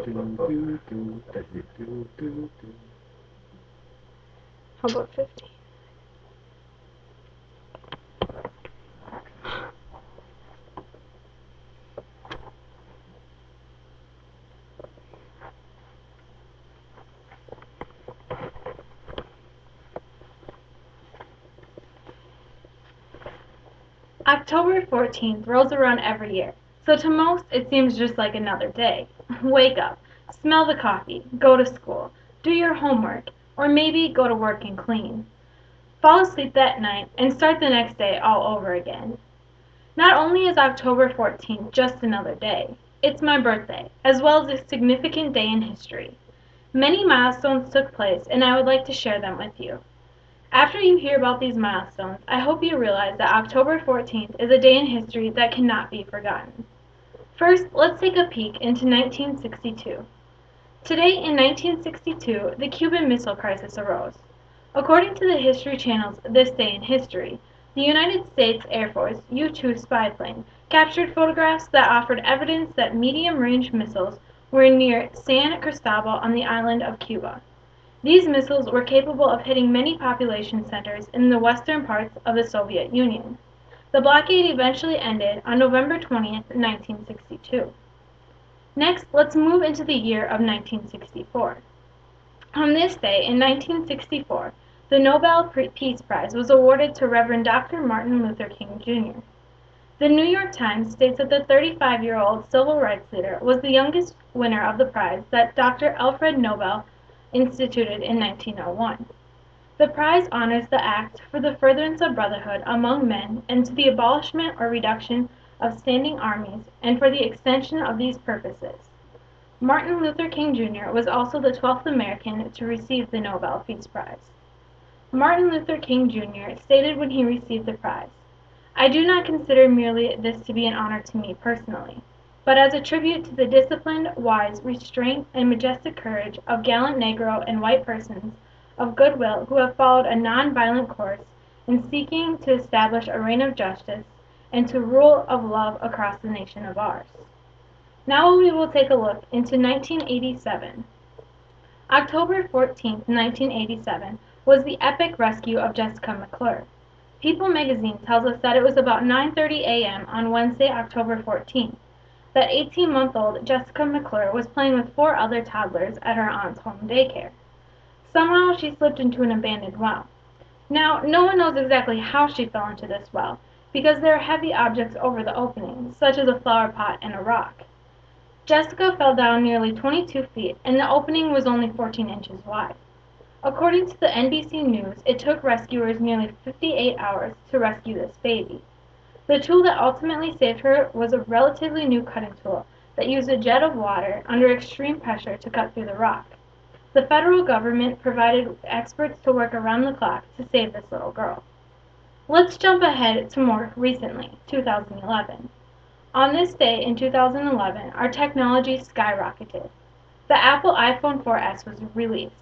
How about 50? October 14th rolls around every year, so to most it seems just like another day. Wake up, smell the coffee, go to school, do your homework, or maybe go to work and clean. Fall asleep that night and start the next day all over again. Not only is October 14th just another day, it's my birthday, as well as a significant day in history. Many milestones took place, and I would like to share them with you. After you hear about these milestones, I hope you realize that October 14th is a day in history that cannot be forgotten. First, let's take a peek into 1962. Today, in 1962, the Cuban Missile Crisis arose. According to the History Channel's This Day in History, the United States Air Force U-2 spy plane captured photographs that offered evidence that medium-range missiles were near San Cristobal on the island of Cuba. These missiles were capable of hitting many population centers in the western parts of the Soviet Union. The blockade eventually ended on November 20th, 1962. Next, let's move into the year of 1964. On this day in 1964, the Nobel Peace Prize was awarded to Reverend Dr. Martin Luther King, Jr. The New York Times states that the 35-year-old civil rights leader was the youngest winner of the prize that Dr. Alfred Nobel instituted in 1901. The prize honors the act for the furtherance of brotherhood among men and to the abolishment or reduction of standing armies and for the extension of these purposes. Martin Luther King Jr. was also the 12th American to receive the Nobel Peace Prize. Martin Luther King Jr. stated when he received the prize, "I do not consider merely this to be an honor to me personally, but as a tribute to the disciplined, wise, restraint, and majestic courage of gallant Negro and white persons of good will who have followed a non-violent course in seeking to establish a reign of justice and to rule of love across the nation of ours." Now we will take a look into 1987. October 14, 1987 was the epic rescue of Jessica McClure. People magazine tells us that it was about 9:30 a.m. on Wednesday, October 14th, that 18-month-old Jessica McClure was playing with 4 other toddlers at her aunt's home daycare. Somehow she slipped into an abandoned well. Now, no one knows exactly how she fell into this well, because there are heavy objects over the opening, such as a flower pot and a rock. Jessica fell down nearly 22 feet, and the opening was only 14 inches wide. According to the NBC News, it took rescuers nearly 58 hours to rescue this baby. The tool that ultimately saved her was a relatively new cutting tool that used a jet of water under extreme pressure to cut through the rock. The federal government provided experts to work around the clock to save this little girl. Let's jump ahead to more recently, 2011. On this day in 2011, our technology skyrocketed. The Apple iPhone 4S was released.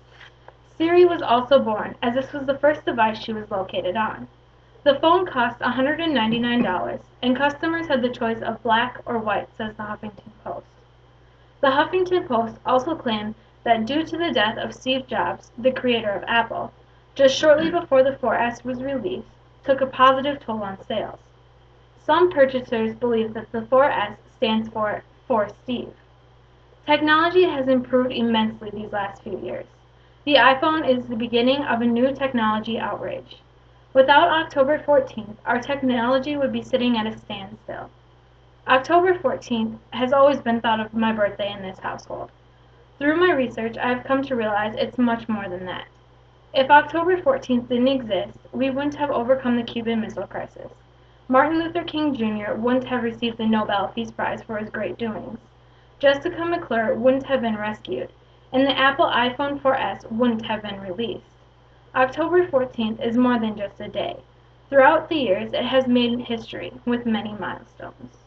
Siri was also born, as this was the first device she was located on. The phone cost $199, and customers had the choice of black or white, says the Huffington Post. The Huffington Post also claimed that due to the death of Steve Jobs, the creator of Apple, just shortly before the 4S was released, took a positive toll on sales. Some purchasers believe that the 4S stands for Steve. Technology has improved immensely these last few years. The iPhone is the beginning of a new technology outrage. Without October 14th, our technology would be sitting at a standstill. October 14th has always been thought of my birthday in this household. Through my research, I have come to realize it's much more than that. If October 14th didn't exist, we wouldn't have overcome the Cuban Missile Crisis. Martin Luther King Jr. wouldn't have received the Nobel Peace Prize for his great doings. Jessica McClure wouldn't have been rescued, and the Apple iPhone 4S wouldn't have been released. October 14th is more than just a day. Throughout the years, it has made history with many milestones.